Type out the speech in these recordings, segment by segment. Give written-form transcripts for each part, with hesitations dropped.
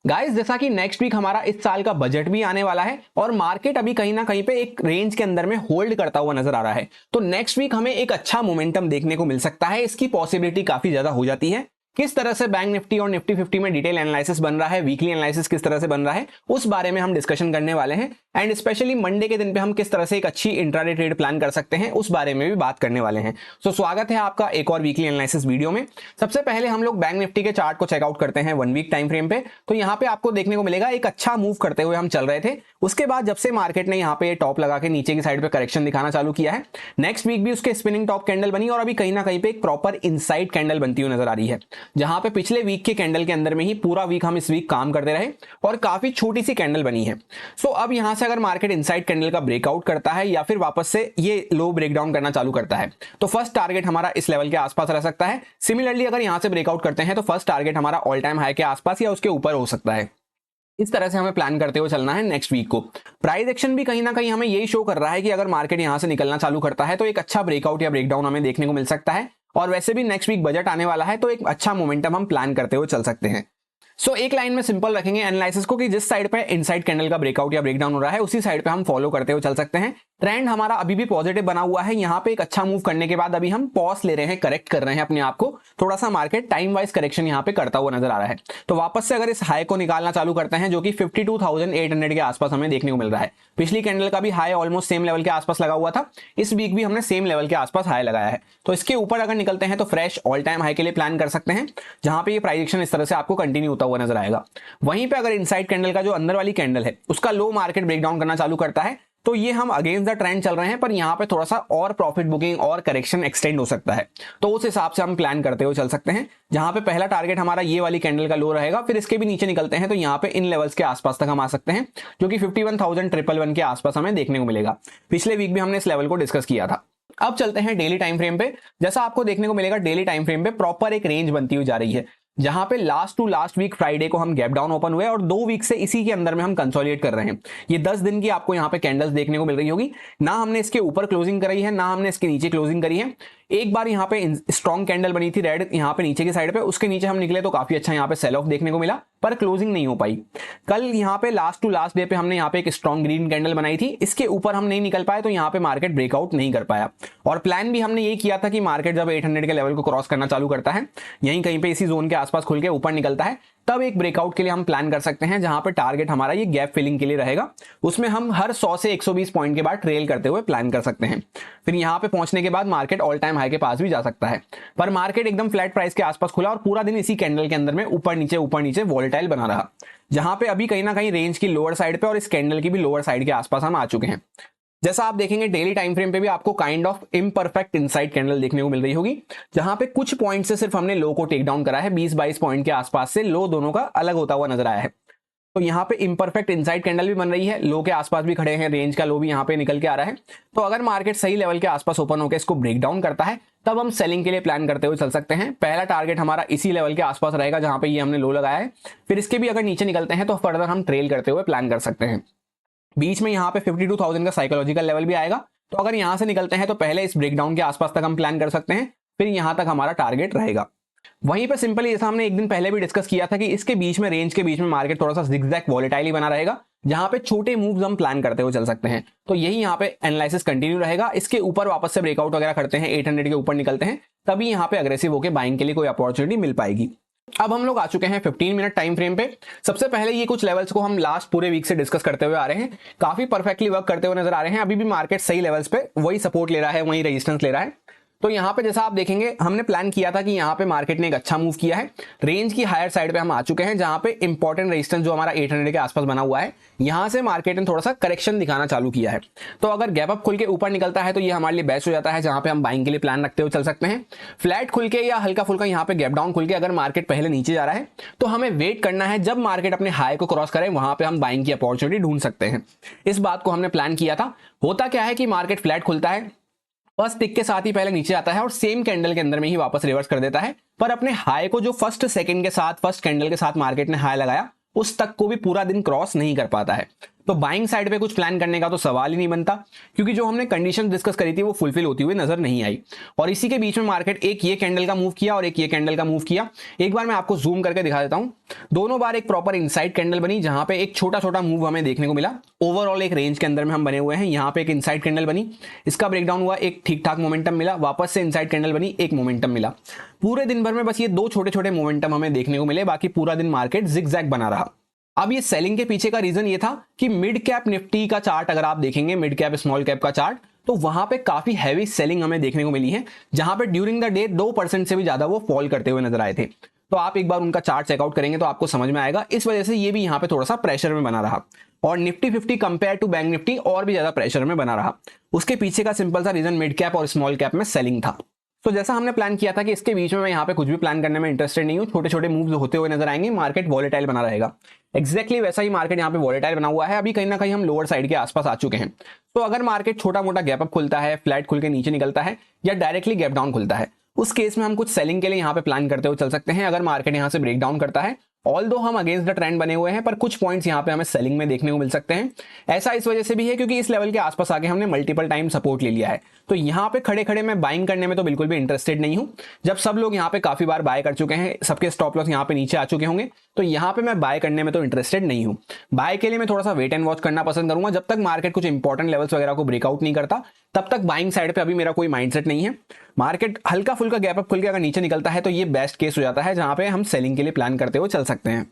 Guys, जैसा कि next week हमारा इस साल का बजट भी आने वाला है और मार्केट अभी कहीं ना कहीं पे एक रेंज के अंदर में होल्ड करता हुआ नजर आ रहा है। तो नेक्स्ट वीक हमें एक अच्छा मोमेंटम देखने को मिल सकता है, इसकी पॉसिबिलिटी काफी ज्यादा हो जाती है। किस तरह से बैंक निफ्टी और निफ्टी 50 में डिटेल एनालिसिस बन रहा है, वीकली एनालिसिस किस तरह से बन रहा है, उस बारे में हम डिस्कशन करने वाले हैं। एंड स्पेशली मंडे के दिन पे हम किस तरह से एक अच्छी इंट्राडे ट्रेड प्लान कर सकते हैं, उस बारे में भी बात करने वाले हैं। सो स्वागत है आपका एक और वीकली एनालिसिस वीडियो में। सबसे पहले हम लोग बैंक निफ्टी के चार्ट को चेकआउट करते हैं 1 वीक टाइम फ्रेम पे। तो यहाँ पे आपको देखने को मिलेगा एक अच्छा मूव करते हुए हम चल रहे थे। उसके बाद जब से मार्केट ने यहाँ पे टॉप लगा के नीचे की साइड पे करेक्शन दिखाना चालू किया है, नेक्स्ट वीक भी उसके स्पिनिंग टॉप कैंडल बनी और अभी कहीं ना कहीं पे एक प्रॉपर इनसाइड कैंडल बनती हुई नजर आ रही है, जहां पे पिछले वीक के कैंडल के अंदर में ही पूरा वीक हम इस वीक काम करते रहे और काफी छोटी सी कैंडल बनी है। सो अब यहां से अगर मार्केट इनसाइड कैंडल का ब्रेकआउट करता है या फिर वापस से ये लो ब्रेकडाउन करना चालू करता है, तो फर्स्ट टारगेट हमारा इस लेवल के आसपास रह सकता है। सिमिलरली अगर यहां से ब्रेकआउट करते हैं तो फर्स्ट टारगेट हमारा ऑल टाइम हाई के आसपास या उसके ऊपर हो सकता है। इस तरह से हमें प्लान करते हुए चलना है नेक्स्ट वीक को। प्राइस एक्शन भी कहीं ना कहीं हमें यही शो कर रहा है कि अगर मार्केट यहां से निकलना चालू करता है तो एक अच्छा ब्रेकआउट या ब्रेकडाउन हमें देखने को मिल सकता है। और वैसे भी नेक्स्ट वीक बजट आने वाला है, तो एक अच्छा मोमेंटम हम प्लान करते हुए चल सकते हैं। सो एक लाइन में सिंपल रखेंगे एनालिसिस को कि जिस साइड पे इनसाइड कैंडल का ब्रेकआउट या ब्रेकडाउन हो रहा है उसी साइड पे हम फॉलो करते हुए चल सकते हैं। ट्रेंड हमारा अभी भी पॉजिटिव बना हुआ है। यहाँ पे एक अच्छा मूव करने के बाद अभी हम पॉज ले रहे हैं, करेक्ट कर रहे हैं अपने आप को। थोड़ा सा मार्केट टाइम वाइज करेक्शन यहाँ पे करता हुआ नजर आ रहा है। तो वापस से अगर इस हाई को निकालना चालू करते हैं, जो कि 52,800 के आसपास हमें देखने को मिल रहा है। पिछली कैंडल का भी हाई ऑलमोस्ट सेम लेवल के आसपास लगा हुआ था, इस वीक भी हमने सेम लेवल के आसपास हाई लगाया है। तो इसके ऊपर अगर निकलते हैं तो फ्रेश ऑल टाइम हाई के लिए प्लान कर सकते हैं, जहां पे ये प्राइस एक्शन इस तरह से आपको कंटिन्यू होता हुआ नजर आएगा। वहीं पे अगर इनसाइड कैंडल का जो अंदर वाली कैंडल है उसका लो मार्केट ब्रेकडाउन करना चालू करता है, तो ये हम अगेंस्ट द ट्रेंड चल रहे हैं, पर यहां पे थोड़ा सा और प्रॉफिट बुकिंग और करेक्शन एक्सटेंड हो सकता है। तो उस हिसाब से हम प्लान करते हुए चल सकते हैं, जहां पे पहला टारगेट हमारा ये वाली कैंडल का लो रहेगा। फिर इसके भी नीचे निकलते हैं तो यहाँ पे इन लेवल्स के आसपास तक हम आ सकते हैं, जो कि 51,111 के आसपास हमें देखने को मिलेगा। पिछले वीक भी हमने इस लेवल को डिस्कस किया था। अब चलते हैं डेली टाइम फ्रेम पे। जैसा आपको देखने को मिलेगा डेली टाइम फ्रेम पे प्रॉपर एक रेंज बनती हुई जा रही है, जहां पे last to last week Friday को हम गैप डाउन ओपन हुए और 2 वीक से इसी के अंदर में हम कंसोलिडेट कर रहे हैं। ये 10 दिन की आपको यहाँ पे कैंडल्स देखने को मिल रही होगी। ना हमने इसके ऊपर क्लोजिंग करी है, ना हमने इसके नीचे क्लोजिंग करी है। एक बार यहाँ पे स्ट्रॉन्ग कैंडल बनी थी रेड, यहाँ पे नीचे की साइड पे, उसके नीचे हम निकले तो काफी अच्छा यहाँ पे सेल ऑफ देखने को मिला, पर क्लोजिंग नहीं हो पाई। कल यहाँ पे लास्ट टू लास्ट डे पे हमने यहाँ पे एक स्ट्रॉन्ग ग्रीन कैंडल बनाई थी, इसके ऊपर हम नहीं निकल पाए, तो यहाँ पे मार्केट ब्रेकआउट नहीं कर पाया। और प्लान भी हमने यही किया था कि मार्केट जब 800 के लेवल को क्रॉस करना चालू करता है, यहीं कहीं पे इसी जोन के आसपास खुल के ऊपर निकलता है, तब एक ब्रेकआउट के लिए हम प्लान कर सकते हैं, जहां पे टारगेट हमारा ये गैप फिलिंग के लिए रहेगा। उसमें हम हर 100 से 120 पॉइंट के बाद ट्रेल करते हुए प्लान कर सकते हैं। फिर यहां पे पहुंचने के बाद मार्केट ऑल टाइम हाई के पास भी जा सकता है। पर मार्केट एकदम फ्लैट प्राइस के आसपास खुला और पूरा दिन इसी कैंडल के अंदर में ऊपर नीचे वोलेटाइल बना रहा, जहां पे अभी कहीं ना कहीं रेंज की लोअर साइड पे और इस कैंडल की भी लोअर साइड के आसपास हम आ चुके हैं। जैसा आप देखेंगे डेली टाइम फ्रेम पे भी आपको kind of imperfect inside candle देखने को मिल रही होगी, जहां पे कुछ पॉइंट से सिर्फ हमने लो को टेक डाउन करा है। 20-22 पॉइंट के आसपास से लो दोनों का अलग होता हुआ नजर आया है। तो यहाँ पे इम्परफेक्ट इनसाइड कैंडल भी बन रही है, लो के आसपास भी खड़े हैं, रेंज का लो भी यहाँ पे निकल के आ रहा है। तो अगर मार्केट सही लेवल के आसपास ओपन होकर इसको ब्रेक डाउन करता है, तब हम सेलिंग के लिए प्लान करते हुए चल सकते हैं। पहला टारगेट हमारा इसी लेवल के आसपास रहेगा, जहां पे ये हमने लो लगाया है। फिर इसके भी अगर नीचे निकलते हैं तो फर्दर हम ट्रेल करते हुए प्लान कर सकते हैं। बीच में यहाँ पे 52,000 का साइकोलॉजिकल लेवल भी आएगा, तो अगर यहां से निकलते हैं तो पहले इस ब्रेकडाउन के आसपास तक हम प्लान कर सकते हैं, फिर यहां तक हमारा टारगेट रहेगा। वहीं पे सिंपली जैसा हमने एक दिन पहले भी डिस्कस किया था कि इसके बीच में रेंज के बीच में मार्केट थोड़ा सा जिगजैग वॉलेटाइल बना रहेगा, जहां पे छोटे मूव्स हम प्लान करते हुए चल सकते हैं। तो यही यहाँ पे एनालिसिस कंटिन्यू रहेगा। इसके ऊपर वापस से ब्रेकआउट वगैरह करते हैं, 800 के ऊपर निकलते हैं, तभी यहाँ पे अग्रेसिव होकर बाइंग के लिए कोई अपॉर्चुनिटी मिल पाएगी। अब हम लोग आ चुके हैं 15 मिनट टाइम फ्रेम पे। सबसे पहले ये कुछ लेवल्स को हम लास्ट पूरे वीक से डिस्कस करते हुए आ रहे हैं, काफी परफेक्टली वर्क करते हुए नजर आ रहे हैं। अभी भी मार्केट सही लेवल्स पे वही सपोर्ट ले रहा है, वही रेजिस्टेंस ले रहा है। तो यहाँ पे जैसा आप देखेंगे हमने प्लान किया था कि यहाँ पे मार्केट ने एक अच्छा मूव किया है, रेंज की हायर साइड पे हम आ चुके हैं, जहां पे इंपॉर्टेंट रेजिस्टेंस जो हमारा 800 के आसपास बना हुआ है, यहां से मार्केट ने थोड़ा सा करेक्शन दिखाना चालू किया है। तो अगर गैप अप खुल के ऊपर निकलता है तो ये हमारे लिए बेस्ट हो जाता है, जहां पे हम बाइंग के लिए प्लान रखते हुए चल सकते हैं। फ्लैट खुल के या हल्का फुल्का यहाँ पे गैप डाउन खुल के अगर मार्केट पहले नीचे जा रहा है, तो हमें वेट करना है, जब मार्केट अपने हाई को क्रॉस करे वहां पे हम बाइंग की अपॉर्चुनिटी ढूंढ सकते हैं। इस बात को हमने प्लान किया था। होता क्या है कि मार्केट फ्लैट खुलता है, फर्स्ट टिक के साथ ही पहले नीचे आता है और सेम कैंडल के अंदर में ही वापस रिवर्स कर देता है, पर अपने हाई को जो फर्स्ट सेकंड के साथ, फर्स्ट कैंडल के साथ मार्केट ने हाई लगाया, उस तक को भी पूरा दिन क्रॉस नहीं कर पाता है। तो बाइंग साइड पे कुछ प्लान करने का तो सवाल ही नहीं बनता, क्योंकि जो हमने कंडीशन डिस्कस करी थी वो फुलफिल होती हुई नजर नहीं आई। और इसी के बीच में मार्केट एक ये कैंडल का मूव किया और एक ये कैंडल का मूव किया। एक बार मैं आपको जूम करके दिखा देता हूं, दोनों बार एक प्रॉपर इनसाइड कैंडल बनी जहां पे एक छोटा छोटा मूव हमें देखने को मिला। ओवरऑल एक रेंज के अंदर में हम बने हुए हैं। यहाँ पे एक इनसाइड कैंडल बनी, इसका ब्रेकडाउन हुआ, एक ठीक ठाक मोमेंटम मिला, वापस से इनसाइड कैंडल बनी, एक मोमेंटम मिला। पूरे दिन भर में बस ये दो छोटे छोटे मोमेंटम हमें देखने को मिले, बाकी पूरा दिन मार्केट जिगजैग बना रहा। अब ये सेलिंग के पीछे का रीजन ये था कि मिड कैप निफ्टी का चार्ट अगर आप देखेंगे, मिड कैप स्मॉल कैप का चार्ट, तो वहां पे काफी हैवी सेलिंग हमें देखने को मिली है, जहां पे ड्यूरिंग द डे 2% से भी ज्यादा वो फॉल करते हुए नजर आए थे। तो आप एक बार उनका चार्ट चेकआउट करेंगे तो आपको समझ में आएगा। इस वजह से ये भी यहाँ पे थोड़ा सा प्रेशर में बना रहा और Nifty 50 compare to bank Nifty और भी ज्यादा प्रेशर में बना रहा। उसके पीछे का सिंपल सा रीजन मिड कैप और स्मॉल कैप में सेलिंग था। तो जैसा हमने प्लान किया था कि इसके बीच में मैं यहाँ पे कुछ भी प्लान करने में इंटरेस्टेड नहीं हूँ, छोटे छोटे मूव्स होते हुए नजर आएंगे, मार्केट वॉलेटाइल बना रहेगा। एक्जैक्टली वैसा ही मार्केट यहाँ पे वॉलेटाइल बना हुआ है। अभी कहीं ना कहीं हम लोअर साइड के आसपास आ चुके हैं। तो अगर मार्केट छोटा मोटा गैप अप खुलता है, फ्लैट खुल के नीचे निकलता है, या डायरेक्टली गैप डाउन खुलता है, उस केस में हम कुछ सेलिंग के लिए यहाँ पे प्लान करते हुए चल सकते हैं। अगर मार्केट यहाँ से ब्रेक डाउन करता है, ऑल्दो हम अगेंस्ट द ट्रेंड बने हुए हैं, पर कुछ पॉइंट्स यहाँ पे हमें सेलिंग में देखने को मिल सकते हैं। ऐसा इस वजह से भी है क्योंकि इस लेवल के आसपास आके हमने मल्टीपल टाइम सपोर्ट ले लिया है। तो यहाँ पे खड़े खड़े मैं बाइंग करने में तो बिल्कुल भी इंटरेस्टेड नहीं हूँ। जब सब लोग यहाँ पे काफी बार बाय कर चुके हैं, सबके स्टॉप लॉस यहाँ पे नीचे आ चुके होंगे, तो यहाँ पे मैं बाय करने में तो इंटरेस्टेड नहीं हूँ। बाय के लिए मैं थोड़ा सा वेट एंड वॉच करना पसंद करूंगा। जब तक मार्केट कुछ इंपॉर्टेंट लेवल्स वगैरह को ब्रेकआउट नहीं करता, तब तक बाइंग साइड पे अभी मेरा कोई माइंडसेट नहीं है। मार्केट हल्का फुल्का गैप अप खुल के अगर नीचे निकलता है तो ये बेस्ट केस हो जाता है, जहां पे हम सेलिंग के लिए प्लान करते हुए चल सकते हैं।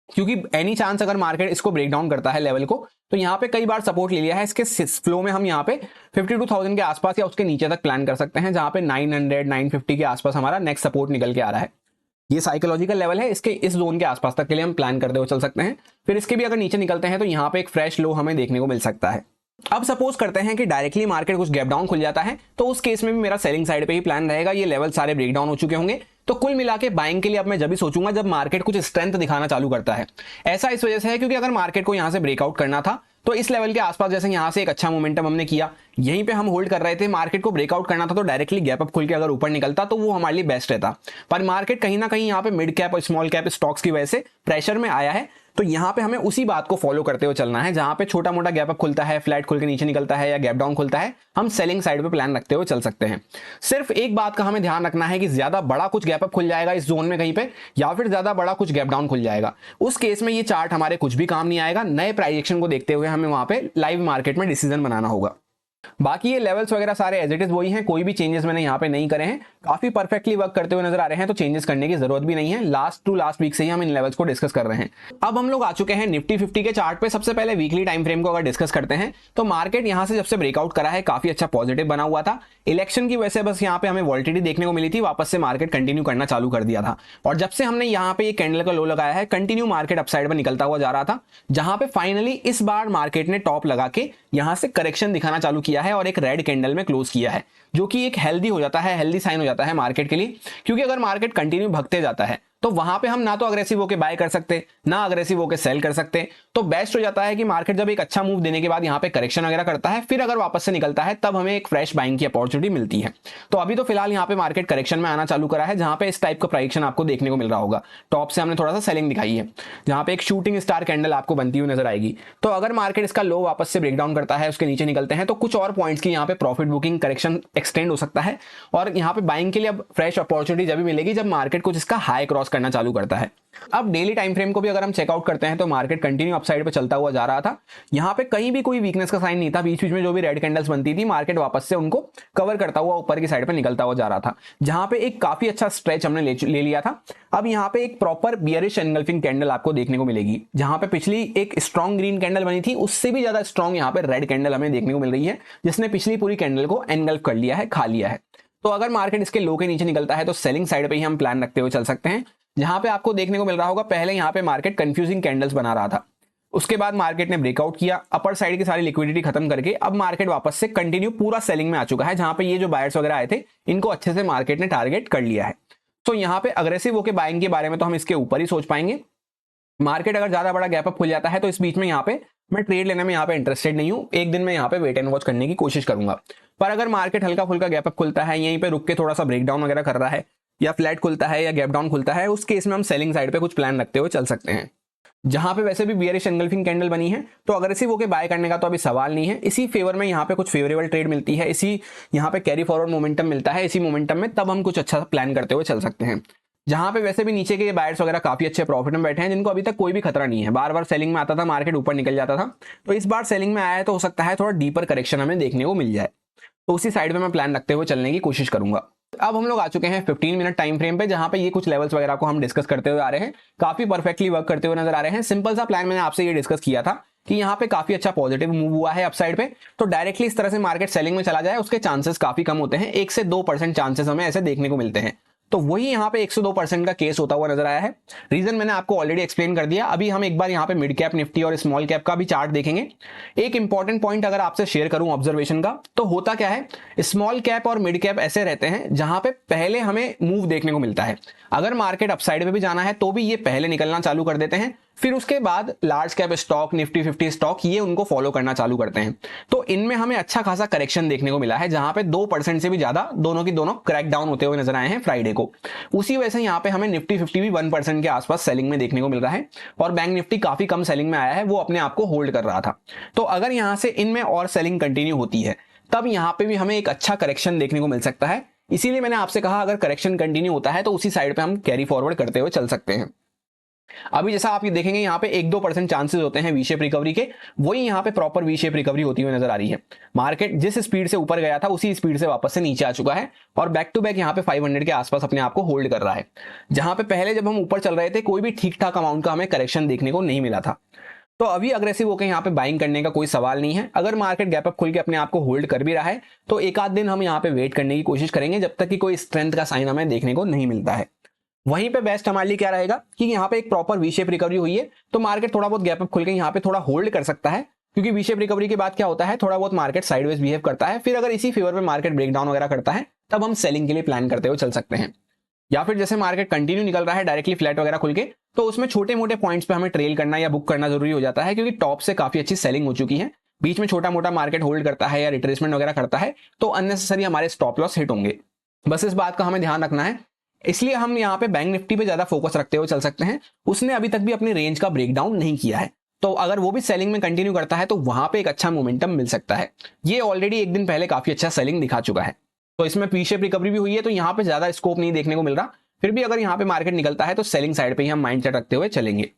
क्योंकि एनी चांस अगर मार्केट इसको ब्रेक डाउन करता है लेवल को, तो यहाँ पे कई बार सपोर्ट ले लिया है, इसके फ्लो में हम यहाँ पे 52,000 के आसपास या उसके नीचे तक प्लान कर सकते हैं, जहां पे 900 950 के आसपास हमारा नेक्स्ट सपोर्ट निकल के आ रहा है। ये साइकोलॉजिकल लेवल है, इसके इस जोन के आसपास तक के लिए हम प्लान करते हुए चल सकते हैं। फिर इसके भी अगर नीचे निकलते हैं तो यहाँ पे एक फ्रेश लो हमें देखने को मिल सकता है। अब सपोज करते हैं कि डायरेक्टली मार्केट कुछ गैप डाउन खुल जाता है, तो उस केस में भी मेरा सेलिंग साइड पे ही प्लान रहेगा। ये लेवल सारे ब्रेक डाउन हो चुके होंगे। तो कुल मिला के बाइंग के लिए अब मैं जब भी सोचूंगा जब मार्केट कुछ स्ट्रेंथ दिखाना चालू करता है। ऐसा इस वजह से है क्योंकि अगर मार्केट को यहां से ब्रेकआउट करना था, तो इस लेवल के आसपास जैसे यहां से एक अच्छा मोमेंटम हमने किया, यहीं पे हम होल्ड कर रहे थे। मार्केट को ब्रेकआउट करना था तो डायरेक्टली गैप अप खुल के अगर ऊपर निकलता तो वो हमारे लिए बेस्ट रहता। पर मार्केट कहीं ना कहीं यहाँ पे मिड कैप और स्मॉल कैप स्टॉक्स की वजह से प्रेशर में आया है। तो यहाँ पे हमें उसी बात को फॉलो करते हुए चलना है, जहां पे छोटा मोटा गैप अप खुलता है, फ्लैट खुल के नीचे निकलता है या गैप डाउन खुलता है, हम सेलिंग साइड पे प्लान रखते हुए चल सकते हैं। सिर्फ एक बात का हमें ध्यान रखना है कि ज्यादा बड़ा कुछ गैप अप खुल जाएगा इस जोन में कहीं पे, या फिर ज्यादा बड़ा कुछ गैप डाउन खुल जाएगा, उस केस में ये चार्ट हमारे कुछ भी काम नहीं आएगा। नए प्राइस एक्शन को देखते हुए हमें वहां पे लाइव मार्केट में डिसीजन बनाना होगा। बाकी ये लेवल्स वगैरह सारे एज इट इज वही हैं, कोई भी चेंजेस मैंने यहाँ पे नहीं करे हैं। काफी परफेक्टली वर्क करते हुए नजर आ रहे हैं, तो चेंजेस करने की जरूरत भी नहीं है। लास्ट टू लास्ट वीक से ही हम इन लेवल्स को डिस्कस कर रहे हैं। अब हम लोग आ चुके हैं निफ्टी 50 के चार्ट पे। सबसे पहले वीकली टाइम फ्रेम को अगर डिस्कस करते हैं, तो मार्केट यहाँ से जब से ब्रेकआउट करा है काफी अच्छा पॉजिटिव बना हुआ था। इलेक्शन की वजह से बस यहाँ पे हमें वॉलिटिलिटी देखने को मिली थी, वापस से मार्केट कंटिन्यू करना चालू कर दिया था। और जब से हमने यहाँ पे ये कैंडल का लो लगाया है, कंटिन्यू मार्केट अपसाइड पर निकलता हुआ जा रहा था, जहां पे फाइनली इस बार मार्केट ने टॉप लगा के यहां से करेक्शन दिखाना चालू किया है और एक रेड कैंडल में क्लोज किया है, जो कि एक हेल्दी हो जाता है, हेल्दी साइन हो जाता है मार्केट के लिए। क्योंकि अगर मार्केट कंटिन्यू भगते जाता है तो वहां पे हम ना तो अग्रेसिव होकर बाय कर सकते, ना अग्रेसिव होकर सेल कर सकते। तो बेस्ट हो जाता है कि मार्केट जब एक अच्छा मूव देने के बाद यहाँ पे करेक्शन वगैरह करता है, फिर अगर वापस से निकलता है, तब हमें एक फ्रेश बाइंग की अपॉर्चुनिटी मिलती है। तो अभी तो फिलहाल यहाँ पे मार्केट करेक्शन में आना चालू करा है, जहां पे इस टाइप का प्राइक्शन आपको देखने को मिल रहा होगा। टॉप से हमने थोड़ा सा सेलिंग दिखाई है, जहां पे एक शूटिंग स्टार कैंडल आपको बनती हुई नजर आएगी। तो अगर मार्केट इसका लो वापस से ब्रेकडाउन करता है, उसके नीचे निकलते हैं, तो कुछ और पॉइंट्स की यहाँ पे प्रॉफिट बुकिंग करेक्शन एक्सटेंड हो सकता है। और यहाँ पे बाइंग के लिए अब फ्रेश अपॉर्चुनिटी जब भी मिलेगी जब मार्केट कुछ इसका हाई क्रॉस करना चालू करता है। अब डेली टाइम फ्रेम को भी अगर हम चेकआउट करते हैं, तो मार्केट कंटिन्यू अपसाइड पे चलता हुआ जा रहा था। यहाँ पे कहीं भी कोई वीकनेस का साइन नहीं था। बीच बीच में जो भी रेड कैंडल्स बनती थी, मार्केट वापस से उनको कवर करता हुआ ऊपर की साइड पे निकलता हुआ जा रहा था, जहां पे एक काफी अच्छा स्ट्रेच हमने ले लिया था। अब यहाँ पे एक प्रॉपर बियरिश एनगल्फिंग कैंडल आपको देखने को मिलेगी, जहां पे पिछली एक स्ट्रॉन्ग ग्रीन कैंडल बनी थी, उससे भी ज्यादा स्ट्रॉन्ग यहाँ पे रेड कैंडल हमें देखने को मिल रही है, जिसने पिछली पूरी कैंडल को एनगल्फ कर लिया है, खा लिया है। तो अगर मार्केट इसके लो के नीचे निकलता है, तो सेलिंग साइड पे ही हम प्लान रखते हुए चल सकते हैं। जहां पे आपको देखने को मिल रहा होगा, पहले यहाँ पे मार्केट कंफ्यूजिंग कैंडल्स बना रहा था, उसके बाद मार्केट ने ब्रेकआउट किया, अपर साइड की सारी लिक्विडिटी खत्म करके अब मार्केट वापस से कंटिन्यू पूरा सेलिंग में आ चुका है, जहां पे ये जो बायर्स वगैरह आए थे, इनको अच्छे से मार्केट ने टारगेट कर लिया है। तो यहाँ पे अग्रेसिव होकर बाइंग के बारे में तो हम इसके ऊपर ही सोच पाएंगे। मार्केट अगर ज्यादा बड़ा गैप अप खुल जाता है, तो इस बीच में यहाँ पे मैं ट्रेड लेने में यहाँ पे इंटरेस्टेड नहीं हूँ। एक दिन में यहाँ पे वेट एंड वॉच करने की कोशिश करूंगा। पर अगर मार्केट हल्का फुल्का गैप अप खुलता है, यहीं पे रुक के थोड़ा सा ब्रेकडाउन वगैरह कर रहा है, या फ्लैट खुलता है या गैप डाउन खुलता है, उस केस में हम सेलिंग साइड पे कुछ प्लान रखते हुए चल सकते हैं। जहां पे वैसे भी बियरिश एंगल्फिंग कैंडल बनी है, तो अग्रेसिव होके बाय करने का तो अभी सवाल नहीं है। इसी फेवर में यहाँ पे कुछ फेवरेबल ट्रेड मिलती है, इसी यहाँ पे कैरी फॉरवर्ड मोमेंटम मिलता है, इसी मोमेंटम में तब हम कुछ अच्छा प्लान करते हुए चल सकते हैं। जहां पे वैसे भी नीचे के बायर्स वगैरह काफी अच्छे प्रॉफिट में बैठे हैं, जिनको अभी तक कोई भी खतरा नहीं है। बार बार सेलिंग में आता था, मार्केट ऊपर निकल जाता था, तो इस बार सेलिंग में आया है तो हो सकता है थोड़ा डीपर करेक्शन हमें देखने को मिल जाए, तो उसी साइड पे मैं प्लान रखते हुए चलने की कोशिश करूंगा। अब हम लोग आ चुके हैं 15 मिनट टाइम फ्रेम पे, जहां पे ये कुछ लेवल्स वगैरह को हम डिस्कस करते हुए आ रहे हैं, काफी परफेक्टली वर्क करते हुए नजर आ रहे हैं। सिंपल सा प्लान मैंने आपसे ये डिस्कस किया था कि यहाँ पे काफी अच्छा पॉजिटिव मूव हुआ है अपसाइड पे, तो डायरेक्टली इस तरह से मार्केट सेलिंग में चला जाए उसके चांसेस काफी कम होते हैं, 1 से 2% चांसेस हमें ऐसे देखने को मिलते हैं। तो वही यहाँ पे 1 से 2% का केस होता हुआ नजर आया है। रीजन मैंने आपको ऑलरेडी एक्सप्लेन कर दिया। अभी हम एक बार यहाँ पे मिड कैप निफ्टी और स्मॉल कैप का भी चार्ट देखेंगे। एक इंपॉर्टेंट पॉइंट अगर आपसे शेयर करूं ऑब्जर्वेशन का, तो होता क्या है, स्मॉल कैप और मिड कैप ऐसे रहते हैं जहां पे पहले हमें मूव देखने को मिलता है। अगर मार्केट अपसाइड में भी जाना है तो भी ये पहले निकलना चालू कर देते हैं, फिर उसके बाद large cap stock, Nifty 50 stock ये उनको फॉलो करना चालू करते हैं। तो इनमें हमें अच्छा खासा करेक्शन देखने को मिला है, जहां पे 2% से भी ज्यादा दोनों की दोनों क्रैक डाउन होते हुए नजर आए हैं फ्राइडे को। उसी वजह से यहाँ पे हमें निफ्टी 50 भी 1% के आसपास सेलिंग में देखने को मिल रहा है, और बैंक निफ्टी काफी कम सेलिंग में आया है, वो अपने आप को होल्ड कर रहा था। तो अगर यहां से इनमें और सेलिंग कंटिन्यू होती है, तब यहां पे भी हमें एक अच्छा करेक्शन देखने को मिल सकता है। इसीलिए मैंने आपसे कहा अगर करेक्शन कंटिन्यू होता है तो उसी साइड पे हम कैरी फॉरवर्ड करते हुए चल सकते हैं। अभी जैसा आप ये देखेंगे यहाँ पे 1-2% चांसेस होते हैं वी शेप रिकवरी के, वही यहाँ पे प्रॉपर वी शेप रिकवरी होती हुई नजर आ रही है। मार्केट जिस स्पीड से ऊपर गया था उसी स्पीड से वापस से नीचे आ चुका है, और बैक टू बैक यहाँ पे 500 के आसपास अपने आप को होल्ड कर रहा है। जहां पे पहले जब हम ऊपर चल रहे थे कोई भी ठीक ठाक अमाउंट का हमें करेक्शन देखने को नहीं मिला था, तो अभी अग्रेसिव होकर यहाँ पे बाइंग करने का कोई सवाल नहीं है। अगर मार्केट गैप अप खुल के अपने आप को होल्ड कर भी रहा है तो एक आध दिन हम यहाँ पे वेट करने की कोशिश करेंगे, जब तक कि कोई स्ट्रेंथ का साइन हमें देखने को नहीं मिलता है। वहीं पे बेस्ट हमारे लिए क्या रहेगा कि यहाँ पे एक प्रॉपर वी शेप रिकवरी हुई है, तो मार्केट थोड़ा बहुत गैप अप खुल के यहाँ पे थोड़ा होल्ड कर सकता है, क्योंकि वी शेप रिकवरी के बाद क्या होता है, थोड़ा बहुत मार्केट साइडवेज बिहेव करता है। फिर अगर इसी फेवर में मार्केट ब्रेकडाउन वगैरह करता है, तब हम सेलिंग के लिए प्लान करते हुए चल सकते हैं। या फिर जैसे मार्केट कंटिन्यू निकल रहा है डायरेक्टली फ्लैट वगैरह खुल के, तो उसमें छोटे मोटे पॉइंट्स पे हमें ट्रेल करना या बुक करना जरूरी हो जाता है, क्योंकि टॉप से काफी अच्छी सेलिंग हो चुकी है। बीच में छोटा मोटा मार्केट होल्ड करता है या रिट्रेसमेंट वगैरह करता है, तो अननेसेसरी हमारे स्टॉप लॉस हिट होंगे। बस इस बात का हमें ध्यान रखना है। इसलिए हम यहाँ पे बैंक निफ्टी पे ज्यादा फोकस रखते हुए चल सकते हैं। उसने अभी तक भी अपनी रेंज का ब्रेकडाउन नहीं किया है, तो अगर वो भी सेलिंग में कंटिन्यू करता है तो वहां पे एक अच्छा मोमेंटम मिल सकता है। ये ऑलरेडी एक दिन पहले काफी अच्छा सेलिंग दिखा चुका है, तो इसमें पी शेप रिकवरी भी हुई है, तो यहाँ पे ज्यादा स्कोप नहीं देखने को मिल रहा। फिर भी अगर यहाँ पे मार्केट निकलता है तो सेलिंग साइड पे ही हम माइंडसेट रखते हुए चलेंगे।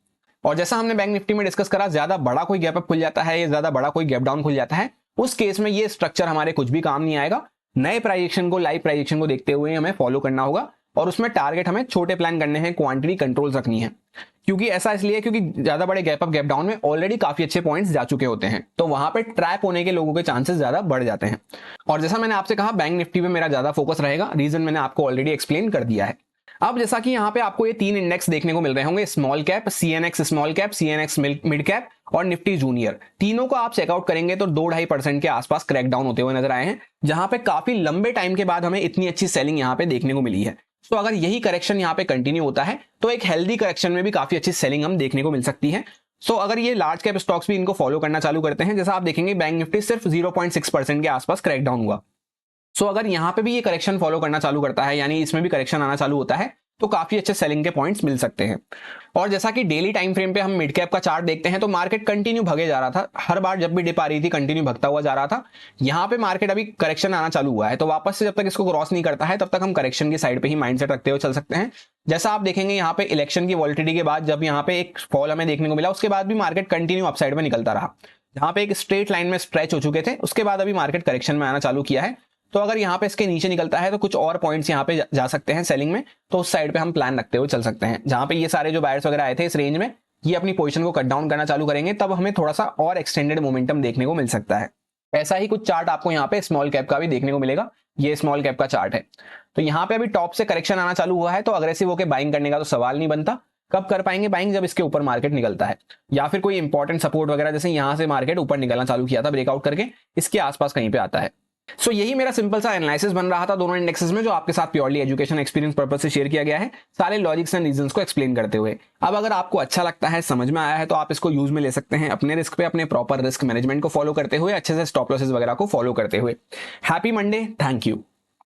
और जैसा हमने बैंक निफ्टी में डिस्कस करा, ज्यादा बड़ा कोई गैप अप खुल जाता है या ज्यादा बड़ा कोई गैप डाउन खुल जाता है, उस केस में ये स्ट्रक्चर हमारे कुछ भी काम नहीं आएगा। नए प्राइजेक्शन को, लाइव प्राइजेक्शन को देखते हुए हमें फॉलो करना होगा, और उसमें टारगेट हमें छोटे प्लान करने हैं, क्वांटिटी कंट्रोल्स रखनी है। क्योंकि ऐसा इसलिए क्योंकि ज्यादा बड़े गैप अप गैप डाउन में ऑलरेडी काफी अच्छे पॉइंट्स जा चुके होते हैं, तो वहां पे ट्रैप होने के लोगों के चांसेस ज्यादा बढ़ जाते हैं। और जैसा मैंने आपसे कहा, बैंक निफ्टी पे मेरा ज्यादा फोकस रहेगा, रीजन मैंने आपको ऑलरेडी एक्सप्लेन कर दिया है। अब जैसा कि यहाँ पे आपको ये 3 इंडेक्स देखने को मिल रहे होंगे, small cap, CNX small cap, CNX mid cap और निफ्टी जूनियर, तीनों को आप चेकआउट करेंगे तो 2-2.5% के आसपास क्रैक डाउन होते हुए नजर आए हैं, जहां पे काफी लंबे टाइम के बाद हमें इतनी अच्छी सेलिंग यहाँ पे देखने को मिली है। तो अगर यही करेक्शन यहाँ पे कंटिन्यू होता है तो एक हेल्दी करेक्शन में भी काफी अच्छी सेलिंग हम देखने को मिल सकती है। सो अगर ये लार्ज कैप स्टॉक्स भी इनको फॉलो करना चालू करते हैं, जैसा आप देखेंगे बैंक निफ्टी सिर्फ 0.6% के आसपास क्रैक डाउन हुआ। सो अगर यहाँ पे भी ये करेक्शन फॉलो करना चालू करता है, यानी इसमें भी करेक्शन आना चालू होता है, तो काफी अच्छे सेलिंग के पॉइंट्स मिल सकते हैं। और जैसा कि डेली टाइम फ्रेम पे हम मिड कैप का चार्ट देखते हैं, तो मार्केट कंटिन्यू भगे जा रहा था, हर बार जब भी डिप आ रही थी कंटिन्यू भगता हुआ जा रहा था। यहाँ पे मार्केट अभी करेक्शन आना चालू हुआ है, तो वापस से जब तक इसको क्रॉस नहीं करता है तब तक हम करेक्शन की साइड पे ही माइंडसेट रखते हुए चल सकते हैं। जैसा आप देखेंगे यहाँ पे इलेक्शन की वॉलिटिलिटी के बाद जब यहाँ पे एक फॉल हमें देखने को मिला, उसके बाद भी मार्केट कंटिन्यू अपसाइड में निकलता रहा, जहां पे एक स्ट्रेट लाइन में स्ट्रेच हो चुके थे, उसके बाद अभी मार्केट करेक्शन में आना चालू किया है। तो अगर यहाँ पे इसके नीचे निकलता है तो कुछ और पॉइंट्स यहाँ पे जा सकते हैं सेलिंग में, तो उस साइड पे हम प्लान रखते हुए चल सकते हैं। जहां पे ये सारे जो बायर्स वगैरह आए थे इस रेंज में, ये अपनी पोजीशन को कट डाउन करना चालू करेंगे, तब हमें थोड़ा सा और एक्सटेंडेड मोमेंटम देखने को मिल सकता है। ऐसा ही कुछ चार्ट आपको यहाँ पे स्मॉल कैप का भी देखने को मिलेगा। ये स्मॉल कैप का चार्ट है, तो यहाँ पे अभी टॉप से करेक्शन आना चालू हुआ है, तो अग्रेसिव होकर बाइंग करने का तो सवाल नहीं बनता। कब कर पाएंगे बाइंग? जब इसके ऊपर मार्केट निकलता है, या फिर कोई इंपॉर्टेंट सपोर्ट वगैरह, जैसे यहाँ से मार्केट ऊपर निकलना चालू किया था ब्रेकआउट करके, इसके आसपास कहीं पे आता है। सो यही मेरा सिंपल सा एनालिसिस बन रहा था दोनों इंडेक्सेस में, जो आपके साथ प्योरली एजुकेशन एक्सपीरियंस पर्पस से शेयर किया गया है, सारे लॉजिक्स एंड रीजंस को एक्सप्लेन करते हुए। अब अगर आपको अच्छा लगता है, समझ में आया है, तो आप इसको यूज में ले सकते हैं अपने रिस्क पे, अपने प्रॉपर रिस्क मैनेजमेंट को फॉलो करते हुए, अच्छे से स्टॉप लॉसेस वगैरह को फॉलो करते हुए। Happy Monday, thank you.